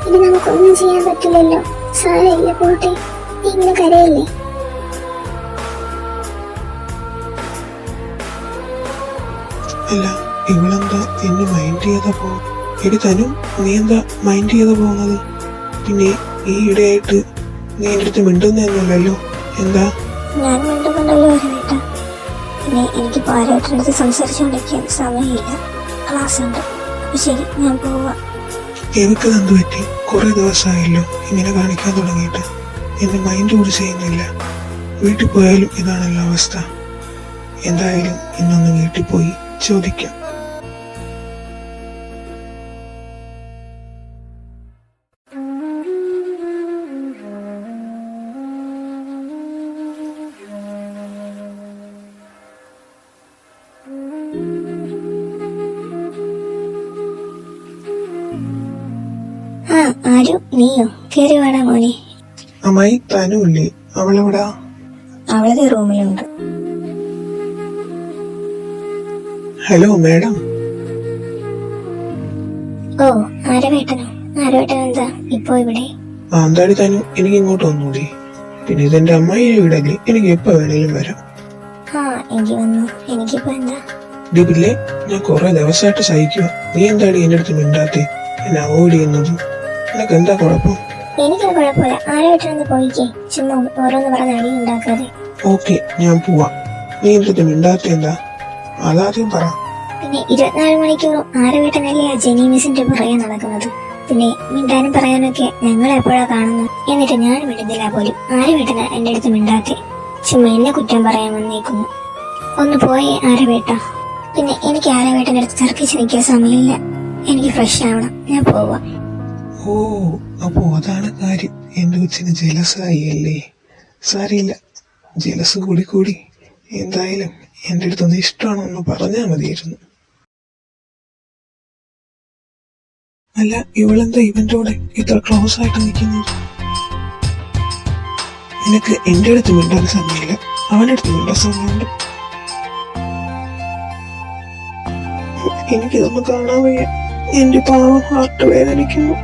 ഇനി നമുക്കൊന്നും ചെയ്യാൻ പറ്റില്ലല്ലോ. സാരമില്ല, പോട്ടെ. നീ ഇങ്ങനെ കരയല്ലേ? അല്ല, ഇവളെന്താ എന്നെ മൈൻഡ് ചെയ്താ പോകും? എടി തനു, നീ എന്താ മൈൻഡ് ചെയ്താ പോകുന്നത്? പിന്നെ ഈ ഇടയായിട്ട് നീ എന്റെ അടുത്ത് മിണ്ടുന്നല്ലോ. എന്താ? ഞാൻ മിണ്ടുന്നുണ്ടല്ലോ ആരവേട്ട. പിന്നെ എനിക്കിപ്പോ ആരവേട്ടനടുത്ത് സംസാരിച്ചുകൊണ്ടിരിക്കാൻ സമയമില്ല, ക്ലാസ് ഉണ്ട്. അപ്പൊ ശരി, ഞാൻ പോവാ. എനിക്കത് എന്ത് പറ്റി? കുറെ ദിവസമായല്ലോ ഇങ്ങനെ കാണിക്കാൻ തുടങ്ങിയിട്ട്. എന്റെ മൈൻഡ് കൂടി ചെയ്യുന്നില്ല. വീട്ടിൽ പോയാലും ഇതാണല്ലോ അവസ്ഥ. എന്തായാലും ഇന്നൊന്ന് വീട്ടിൽ പോയി ചോദിക്കാം. ആരു, നീയോ? കേറി വേണ മോനെ. അമ്മായി, തനുല്ലേ? അവളെവിടാ? അവളെ റൂമിലുണ്ട്. Hello madam. ഓ, ആരവേട്ടനോ? ആരവേട്ടൻ എന്താ ഇപ്പോ ഇവിടെ? എന്താടി തനു, എനിക്ക് ഇങ്ങോട്ട് വന്നൂടി. പിന്നെ ഇതെന്റെ അമ്മായിയുടെ വീടല്ലേ, എനിക്ക് എപ്പോ വേണേലും വരാം. എനിക്ക് വന്നു. എനിക്കിപ്പോ എന്താ? ഡിബില്ലേ, ഞാൻ കുറെ ദിവസമായിട്ട് സഹിക്കുക. നീ എന്താടി എന്റെ അടുത്ത് മിണ്ടാത്തെ, എന്നെ അവോയ്ഡ് ചെയ്യുന്നത്? നിനക്ക് എന്താ കുഴപ്പം? എനിക്കൊരു കുഴപ്പമില്ല. ആരവേട്ടനൊന്ന് പോയിക്കേ. ചുമ്മാ ഓരോന്ന് പറഞ്ഞ് അടി ഉണ്ടാക്കാതെ. ഓക്കെ, ഞാൻ പോവാ. നീ എന്റെ അടുത്ത് മിണ്ടാത്തെ എന്താ? അതാദ്യം പറ. പിന്നെ 24 മണിക്കൂറും ആരവേട്ടനല്ലേ ആ ജെനി മിസ്സിന്റെ പുറകെ നടക്കുന്നത്? പിന്നെ മിണ്ടാനും പറയാനൊക്കെ ഞങ്ങൾ എപ്പോഴാ കാണുന്നു? എന്നിട്ട് ഞാൻ മിണ്ടുന്നില്ല പോലും. ആരവേട്ടന എന്റെ അടുത്ത് മിണ്ടാത്തെ? ചുമ്മാ എന്നെ കുറ്റം പറയാൻ വന്നേക്കുന്നു. ഒന്ന് പോയേ ആരവേട്ട. പിന്നെ എനിക്ക് ആരവേട്ടന്റെ അടുത്ത് തർക്കിച്ച് നിൽക്കാൻ സമയമില്ല. എനിക്ക് ഫ്രഷ് ആവണം. ഞാൻ പോവാ. ഓ, അപ്പോ അതാണ് കാര്യം. എന്റെ കൊച്ചിന് ജലസായി അല്ലേ? സാരിയില്ല, ജലസ് കൂടി കൂടി. എന്തായാലും എന്റെ അടുത്തൊന്ന് ഇഷ്ടമാണോന്ന് പറഞ്ഞാൽ മതിയായിരുന്നു. അല്ല, ഇവളെന്താ ഇവന്റെ കൂടെ ഇത്ര ക്ലോസ് ആയിട്ട് നിൽക്കുന്നത്? നിനക്ക് എന്റെ അടുത്ത് മിണ്ടാൻ സമയമില്ല, അവന്റെ അടുത്ത് മിണ്ടാൻ സമയമുണ്ട്. എനിക്കിതൊന്നും കാണാൻ വയ്യ. എന്റെ പാവം ഹാർട്ട് വേദനിക്കുന്നു.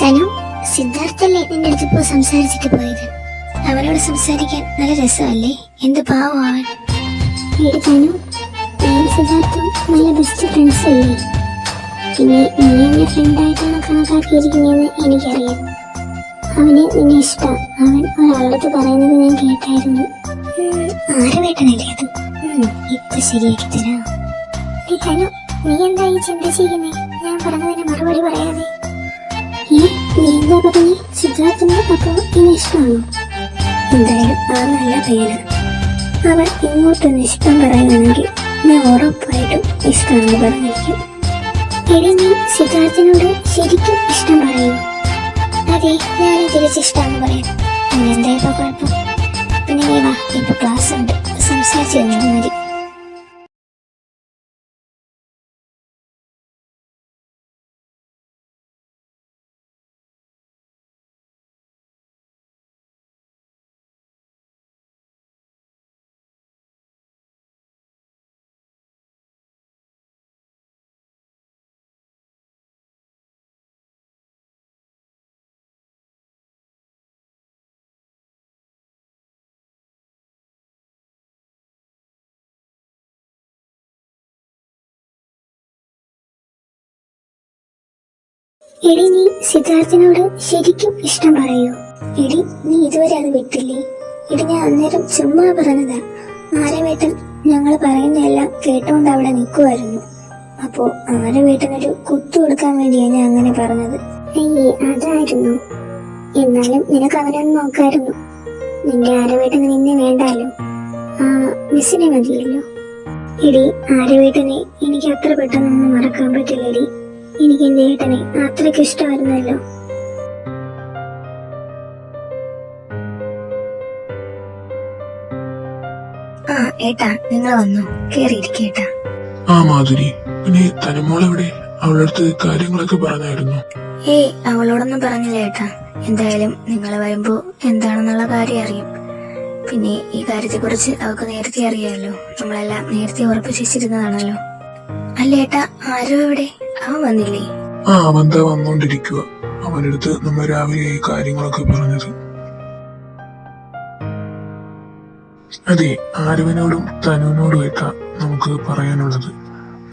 തനു, സിദ്ധാർത്ഥല്ലേ നിന്റെ അടുത്ത് ഇപ്പോ സംസാരിച്ചിട്ട് പോയത്? അവനോട് സംസാരിക്കാൻ നല്ല രസമല്ലേ? എന്ത് പാവം അവൻ. തനു, സിദ്ധാർത്ഥം നല്ല ബെസ്റ്റ് ഫ്രണ്ട്സ് അല്ലേ? പിന്നെ നീ എന്നെ ഫ്രണ്ടായിട്ടാണ് കണക്കാക്കിയിരിക്കുന്നതെന്ന് എനിക്കറിയാം. അവന് നിന്നെ ഇഷ്ടം. അവൻ ഒരാളടുത്ത് പറയുന്നത് ഞാൻ കേട്ടായിരുന്നു. ആരവേട്ടനല്ലേ അത്? ഇപ്പൊ ശരിയാക്കി തരാം. തനു, നീ എന്താ ഈ ചിന്ത ചെയ്യുന്നേ? ഞാൻ പറഞ്ഞതിന് മറുപടി പറയാതെ. നീ എന്താ പറഞ്ഞേ? സിദ്ധാർത്ഥന് അപ്പോ എന്നെ ഇഷ്ടമാണോ? എന്തായാലും ആ നല്ല പേര്. അവൻ ഇങ്ങോട്ടൊന്ന് ഇഷ്ടം പറയുകയാണെങ്കിൽ ഞാൻ ഉറപ്പായിട്ടും ഇഷ്ടമാണെന്ന് പറഞ്ഞിരിക്കും. എടി, നീ സിദ്ധാർത്ഥനോട് ശരിക്കും ഇഷ്ടം പറയൂ? അതെ, ഞാൻ തിരിച്ചിഷ്ടമാണെന്ന് പറയാം. എന്താ ഇപ്പൊ കുഴപ്പം? പിന്നെ നീ വാ, ഇപ്പൊ ക്ലാസ് ഉണ്ട്, സംസാരിച്ചു തന്നാൽ മതി. എടി, നീ സിദ്ധാർത്ഥനോട് ശരിക്കും ഇഷ്ടം പറയൂ? എടി, നീ ഇതുവരെ അത് വിട്ടില്ലേ? എടി, ഞാൻ അന്നേരം ചുമ്മാ പറഞ്ഞതാ. ആരവേട്ടൻ ഞങ്ങൾ പറയുന്നതെല്ലാം കേട്ടോണ്ട് അവിടെ നിൽക്കുമായിരുന്നു. അപ്പോ ആരവേട്ടനൊരു കുത്തു കൊടുക്കാൻ വേണ്ടിയാ ഞാൻ അങ്ങനെ പറഞ്ഞത്. അയ്യേ, അതായിരുന്നു. എന്നാലും നിനക്ക് അവനൊന്ന് നോക്കായിരുന്നു. നിന്റെ ആരവേട്ടന് നിന്നെ വേണ്ടാലോ, ആ മിസ്സിനെ മതിയല്ലോ. എടി, ആരവേട്ടനെ എനിക്ക് അത്ര പെട്ടെന്നൊന്നും മറക്കാൻ പറ്റില്ലടി. എനിക്ക് എന്റെ ഏട്ടനെ അത്രയ്ക്ക് ഇഷ്ടമായിരുന്നല്ലോ. ആ ഏട്ടാ, നിങ്ങൾ വന്നു, കേറിയിരിക്കേട്ടാ. ആ മാധുരി, പിന്നെ തനുമോളെവിടെ? അവളുടെ അടുത്ത് കാര്യങ്ങളൊക്കെ പറഞ്ഞായിരുന്നു? അവളോടൊന്നും പറഞ്ഞില്ല ഏട്ടാ. എന്തായാലും നിങ്ങൾ വരുമ്പോ എന്താണെന്നുള്ള കാര്യം അറിയും. പിന്നെ ഈ കാര്യത്തെ കുറിച്ച് അവൾക്ക് നേരത്തെ അറിയാമല്ലോ. നമ്മളെല്ലാം നേരത്തെ ഉറപ്പിച്ചു വെച്ചിരുന്നതാണല്ലോ. അല്ല ഏട്ടാ, ആരോ എവിടെ? അവൻ വന്നില്ലേ? അവൻ എന്താ വന്നോണ്ടിരിക്കുക. അവന്റെ അടുത്ത് നമ്മൾ രാവിലെ ഈ കാര്യങ്ങളൊക്കെ പറഞ്ഞത്. അതെ, ആരവനോടും തനുവിനോടുമായിട്ടാ നമുക്ക് പറയാനുള്ളത്.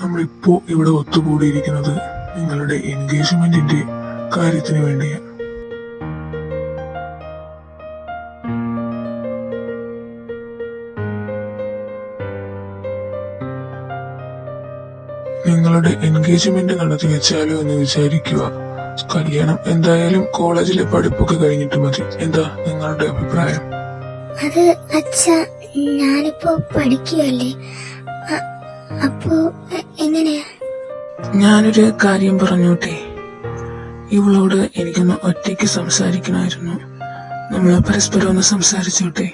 നമ്മളിപ്പോ ഇവിടെ ഒത്തുകൂടിയിരിക്കുന്നത് നിങ്ങളുടെ എൻഗേജ്മെന്റിന്റെ കാര്യത്തിന് വേണ്ടിയാണ്. നിങ്ങളുടെ എൻഗേജ്മെന്റ് നടത്തി വെച്ചാലോ എന്ന് വിചാരിക്കുക. കല്യാണം എന്തായാലും കോളേജിലെ പഠിപ്പൊക്കെ കഴിഞ്ഞിട്ട് മതി. എന്താ നിങ്ങളുടെ അഭിപ്രായം? അത് അച്ഛാ, ഞാനിപ്പോ പഠിക്കുകയല്ലേ. അപ്പോ എങ്ങനെയാ? ഞാനൊരു കാര്യം പറഞ്ഞോട്ടെ? ഇവളോട് എനിക്കൊന്ന് ഒറ്റയ്ക്ക് സംസാരിക്കണമായിരുന്നു. നമ്മൾ പരസ്പരം ഒന്ന് സംസാരിച്ചോട്ടെ?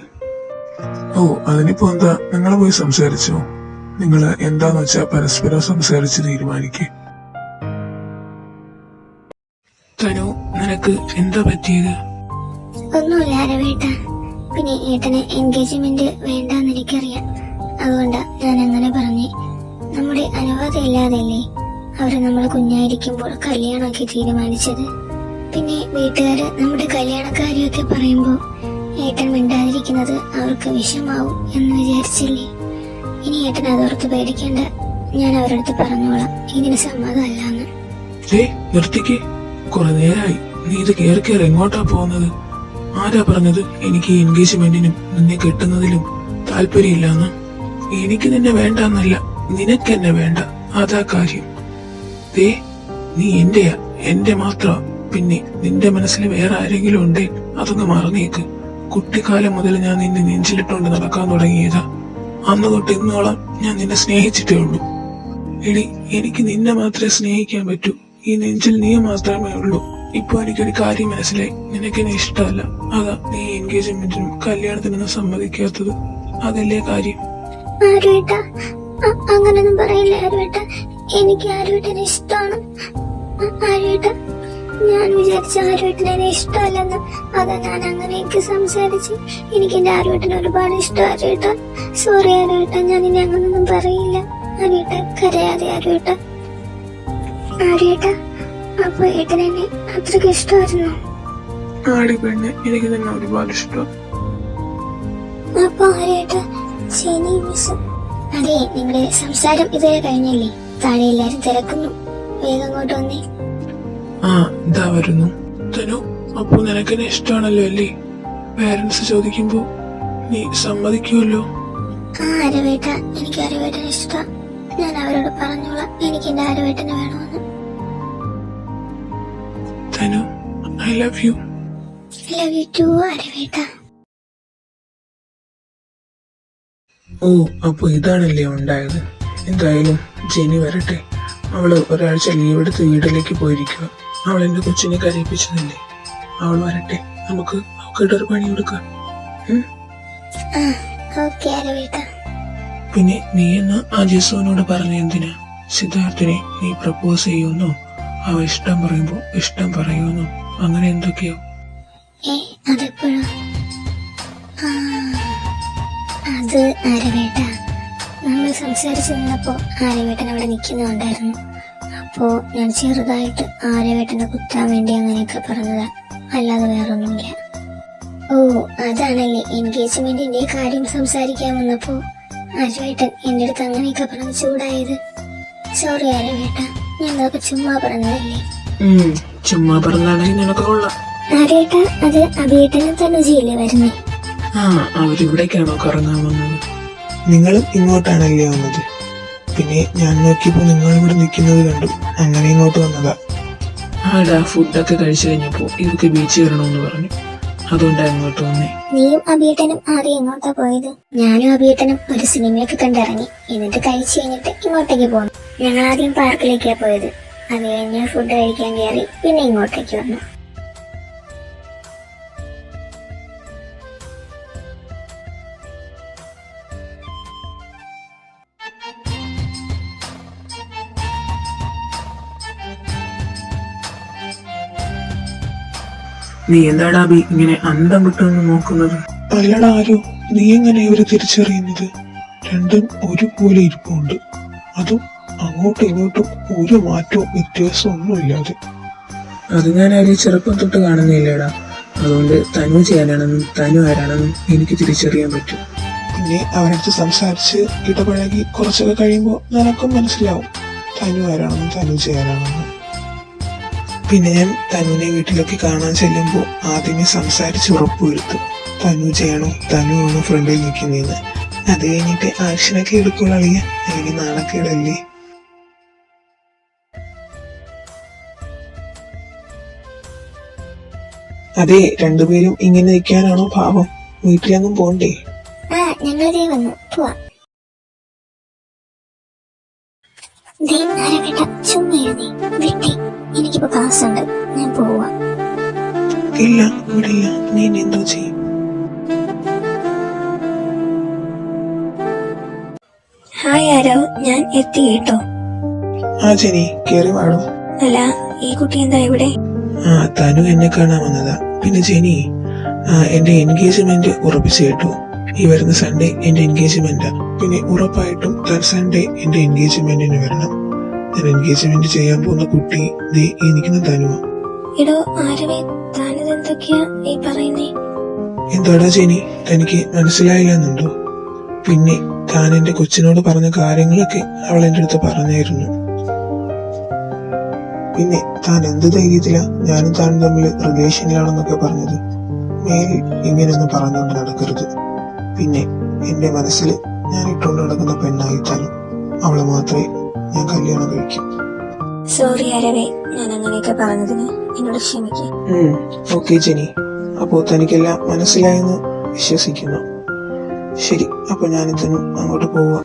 ഓ, അതിനിപ്പോ എന്താ, നിങ്ങൾ പോയി സംസാരിച്ചോ. നിങ്ങൾ എന്താന്ന് വെച്ചാ പരസ്പരം സംസാരിച്ച് തീരുമാനിക്കേ. തനു, നിനക്ക് എന്താ പറ്റിയത്? ഒന്നുമില്ല അരവേട്ട. പിന്നെ ഏട്ടന് എൻഗേജ്മെന്റ് വേണ്ടെന്ന് എനിക്കറിയാം. അതുകൊണ്ടാ ഞാൻ അങ്ങനെ പറഞ്ഞേ. നമ്മുടെ അനുവാദം ഇല്ലാതല്ലേ അവര് നമ്മൾ കുഞ്ഞായിരിക്കുമ്പോൾ കല്യാണമൊക്കെ തീരുമാനിച്ചത്. പിന്നെ വീട്ടുകാര് നമ്മുടെ കല്യാണക്കാരിയൊക്കെ പറയുമ്പോ ഏട്ടൻ മിണ്ടാതിരിക്കുന്നത് അവർക്ക് വിഷമാവും എന്ന് വിചാരിച്ചില്ലേ. ഇനി ഏട്ടൻ അതോർത്ത് പേടിക്കേണ്ട, ഞാൻ അവരടുത്ത് പറഞ്ഞോളാം ഇതിന് സമ്മതമല്ലാന്ന്. നിർത്തിക്ക്, കുറെ നേരമായി നീ ഇത് കയറി കയറി എങ്ങോട്ടാ പോകുന്നത്? ആരാ പറഞ്ഞത് എനിക്ക് എൻഗേജ്മെന്റിനും നിന്നെ കെട്ടുന്നതിലും താല്പര്യമില്ലാന്ന്? എനിക്ക് നിന്നെ വേണ്ടെന്നല്ല, നിനക്ക് എന്നെ വേണ്ട, അതാ കാര്യം. നീ എന്റെയാ, എന്റെ മാത്രമാ. പിന്നെ നിന്റെ മനസ്സിൽ വേറെ ആരെങ്കിലും ഉണ്ടേ അതൊന്ന് മറന്നേക്ക്. കുട്ടിക്കാലം മുതൽ ഞാൻ നിന്നെ നെഞ്ചിലിട്ടുകൊണ്ട് നടക്കാൻ തുടങ്ങിയതാ. അന്ന് തൊട്ട് ഇന്നോളം ഞാൻ നിന്നെ സ്നേഹിച്ചിട്ടേ ഉള്ളൂ. എടി, എനിക്ക് നിന്നെ മാത്രമേ സ്നേഹിക്കാൻ പറ്റൂ. ഈ നെഞ്ചിൽ നീ മാത്രമേ ഉള്ളൂ. ഇപ്പൊ എനിക്കൊരു കാര്യം മനസ്സിലായി, നിനക്കെന്നെ ഇഷ്ടമല്ല. അതാ നീ എൻഗേജ്മെന്റിനും കല്യാണത്തിനൊന്നും സമ്മതിക്കാത്തത്. അതല്ലേ കാര്യം? ആരുവേട്ട, അങ്ങനൊന്നും പറയില്ല ആരുവേട്ട. എനിക്ക് ആരുവേട്ടനെ ഇഷ്ടമാണ്. ആരുവേട്ട, ഞാൻ വിചാരിച്ച ആരുവേട്ടനെ എന്നെ ഇഷ്ടമല്ലെന്ന്. അതാ ഞാൻ അങ്ങനെയൊക്കെ സംസാരിച്ച്. എനിക്ക് എന്റെ ആരുവേട്ടനെ ഒരുപാട് ഇഷ്ടം ആരുവേട്ട. സോറി ആരുവേട്ട, ഞാൻ ഇനി അങ്ങനൊന്നും പറയില്ല. ആരുവേട്ട, കരയാതെ ആരുവേട്ട. ആരുവേട്ട, അപ്പൊ ഏട്ടനെന്നെ അത്രയ്ക്ക് ഇഷ്ടമായിരുന്നു? ആടി പെണ്ണെ, എനിക്ക് തന്നെ ഒരുപാട് ഇഷ്ടം. അപ്പൊ ആരുവേട്ട, ശനി മിസ്. അതെ, നിങ്ങളുടെ സംസാരം ഇതുവരെ കഴിഞ്ഞല്ലേ? താഴെ എല്ലാരും തിരക്കുന്നു, വേഗം അങ്ങോട്ട് വന്നേ. ആ, ഇതാ വരുന്നു. തനു, അപ്പൊ നിനക്കെന്നെ ഇഷ്ടമാണല്ലോ അല്ലേ? പേരൻസ് ചോദിക്കുമ്പോ നീ സമ്മതിക്കുമല്ലോ? ആ ആരവേട്ട, എനിക്ക് ആരവേട്ടനെ ഇഷ്ടം. ഞാൻ അവരോട് പറഞ്ഞോളാം എനിക്ക് എന്റെ ആരവേട്ടനെ വേണമെന്ന്. Tanu, I love you. Love you too ആരവേട്ട. ഓ, അപ്പൊ ഇതാണല്ലേ ഉണ്ടായത്. എന്തായാലും ജെനി വരട്ടെ. അവള് ഒരാഴ്ച ലീവ് എടുത്ത് വീട്ടിലേക്ക് പോയിരിക്കുക. അവൾ എന്റെ കൊച്ചിനെ കരയിപ്പിച്ചതല്ലേ. അവൾ വരട്ടെ, നമുക്ക് അവൾക്കിട്ടൊരു പണി കൊടുക്കാം. ഓക്കെ ആരവേട്ട. പിന്നെ നീ എന്ന് ആ ജെസുവിനോട് പറഞ്ഞ എന്തിനാ? സിദ്ധാർത്ഥിനെ നീ പ്രപ്പോസ് ചെയ്യുമെന്നോ, അവ ഇഷ്ടം പറയുമ്പോ ഇഷ്ടം പറയുമെന്നോ, അങ്ങനെ എന്തൊക്കെയോ? അതെപ്പോഴാ? അത് ആരവേട്ട, നമ്മൾ സംസാരിച്ചു നിന്നപ്പോ ആരവേട്ടൻ അവിടെ നിൽക്കുന്നുണ്ടായിരുന്നു. അപ്പോ ഞാൻ ചെറുതായിട്ട് ആരവേട്ടനെ കുത്താൻ വേണ്ടി അങ്ങനെയൊക്കെ പറഞ്ഞതാ, അല്ലാതെ വേറൊന്നുമില്ല. ഓ, അതാണല്ലേ എൻഗേജ്മെന്റിന്റെ കാര്യം സംസാരിക്കാൻ വന്നപ്പോ ആരവേട്ടൻ എന്റെ അടുത്ത് അങ്ങനെയൊക്കെ പറഞ്ഞ് ചൂടായത്. സോറി ആരവേട്ട, ഞാൻ അതൊക്കെ ചുമ്മാ പറഞ്ഞതല്ലേ. ചുമ്മാ പറഞ്ഞാണെങ്കിൽ നിനക്ക് കൊള്ളാം. ആരവേട്ട, അത് അഭിയേട്ടനും തന്നെ ചെയ്യില്ലേ വരുന്നേ? ആ, അവരിവിടേക്കാണോ കറങ്ങാൻ വന്നത്? നിങ്ങളും ഇങ്ങോട്ടാണല്ലേ വന്നത്? പിന്നെ ഞാൻ നോക്കിയപ്പോ നിങ്ങൾ ഇവിടെ നിൽക്കുന്നത് കണ്ടു, അങ്ങനെ ഇങ്ങോട്ട് വന്നതാ. ആടാ, ഫുഡൊക്കെ കഴിച്ചു കഴിഞ്ഞപ്പോ ഇവർക്ക് ബീച്ച് വരണമെന്ന് പറഞ്ഞു, അതുകൊണ്ടാ ഇങ്ങോട്ട് വന്നേ. നീയും അഭിയേട്ടനും ആദ്യം എങ്ങോട്ടാ പോയത്? ഞാനും അഭിയേട്ടനും ഒരു സിനിമയൊക്കെ കണ്ടിറങ്ങി, എന്നിട്ട് കഴിച്ചു കഴിഞ്ഞിട്ട് ഇങ്ങോട്ടേക്ക് പോന്നു. ഞങ്ങൾ ആദ്യം പാർക്കിലേക്കാ പോയത്. അത് കഴിഞ്ഞ് ഫുഡ് കഴിക്കാൻ കയറി, പിന്നെ ഇങ്ങോട്ടേക്ക് വന്നു. നീ എന്താടാ ബി ഇങ്ങനെ അന്തം വിട്ടൊന്ന് നോക്കുന്നത്? അല്ലടാ ആരോ, നീ എങ്ങനെ ഇവരെ തിരിച്ചറിയുന്നത്? രണ്ടും ഒരുപോലെ ഇരിപ്പുണ്ട്, അതും അങ്ങോട്ടും ഇങ്ങോട്ടും ഒരു മാറ്റവും വ്യത്യാസവും ഒന്നുമില്ലാതെ. അത് ഞാൻ ആരെയും ചെറുപ്പം തൊട്ട് കാണുന്നില്ലടാ. അതുകൊണ്ട് തനു ചെയ്യാനാണെന്നും തനു ആരാണെന്നും എനിക്ക് തിരിച്ചറിയാൻ പറ്റും. പിന്നെ അവരടുത്ത് സംസാരിച്ച് ഇടപഴകി കുറച്ചൊക്കെ കഴിയുമ്പോൾ നിനക്കും മനസ്സിലാവും തനു ആരാണെന്നും തനു ചെയ്യാനാണെന്നും. പിന്നെ ഞാൻ തനുവിനെ വീട്ടിലൊക്കെ കാണാൻ ചെല്ലുമ്പോൾ ആദ്യമേ സംസാരിച്ച് ഉറപ്പുവരുത്തും തനു ചെയ്യണോ തനു ആണോ ഫ്രണ്ടിൽ നിൽക്കുന്നതെന്ന്. അത് കഴിഞ്ഞിട്ട് ആക്ഷനൊക്കെ എടുക്കുള്ള അളിയ, എനിക്ക് നാണക്കേടല്ലേ. അതെ, രണ്ടുപേരും ഇങ്ങനെ നിൽക്കാനാണോ ഭാവം? വീട്ടിലൊന്നും പോണ്ടേ? ഞങ്ങളതേ വന്നു, പോവാം. എനിക്കിപ്പോ ക്ലാസ് ഉണ്ട്, ഞാൻ പോവാ. ഇല്ല, വിടില്ല. നീ എന്തോ ചെയ്യും? ഹായ് ആരോ, ഞാൻ എത്തി കേട്ടോ. ആ ജെനി, കേറി വാടോ. അല്ല, ഈ കുട്ടി എന്താ ഇവിടെ? തനു എന്നെ കാണാൻ വന്നതാ. പിന്നെ ജെനി, എന്റെ എൻഗേജ്മെന്റ് ഉറപ്പിച്ചു കേട്ടോ. ഈ വരുന്ന സൺഡേ എന്റെ എൻഗേജ്മെന്റാ. പിന്നെ ഉറപ്പായിട്ടും സൺഡേ എന്റെ എൻഗേജ്മെന്റിന് വരണം. ഞാൻ എൻഗേജ്മെന്റ് ചെയ്യാൻ പോകുന്ന കുട്ടി ദേ ഈ നിൽക്കുന്ന തനുവാ. എടോ ആരവേ, താനിതെന്തൊക്കെയാ ഈ പറയുന്നേ? എന്താടാ ജെനി, തനിക്ക് മനസ്സിലായില്ലെന്നുണ്ടോ? പിന്നെ താൻ എന്റെ കൊച്ചിനോട് പറഞ്ഞ കാര്യങ്ങളൊക്കെ അവൾ എന്റെ അടുത്ത് പറഞ്ഞായിരുന്നു. പിന്നെ താൻ എന്ത് ധൈര്യത്തിലാ ഞാനും താനും തമ്മിൽ റിലേഷനിലാണെന്നൊക്കെ പറഞ്ഞത്? മേലിൽ ഇങ്ങനെയൊന്നും പറഞ്ഞുകൊണ്ട് നടക്കരുത്. പിന്നെ എന്റെ മനസ്സിൽ ഞാൻ ഇട്ടുകൊണ്ട് നടക്കുന്ന പെണ്ണായി താനും, അവളെ മാത്രമേ ഞാൻ കല്യാണം കഴിക്കും. സോറി അരവേ, ഞാൻ അങ്ങനെയൊക്കെ പറഞ്ഞതിന് എന്നോട് ക്ഷമിക്കും. ഓക്കെ ജെനി, അപ്പോ തനിക്കെല്ലാം മനസ്സിലായെന്ന് വിശ്വസിക്കുന്നു. ശരി, അപ്പൊ ഞാനിതിനും അങ്ങോട്ട് പോവാം.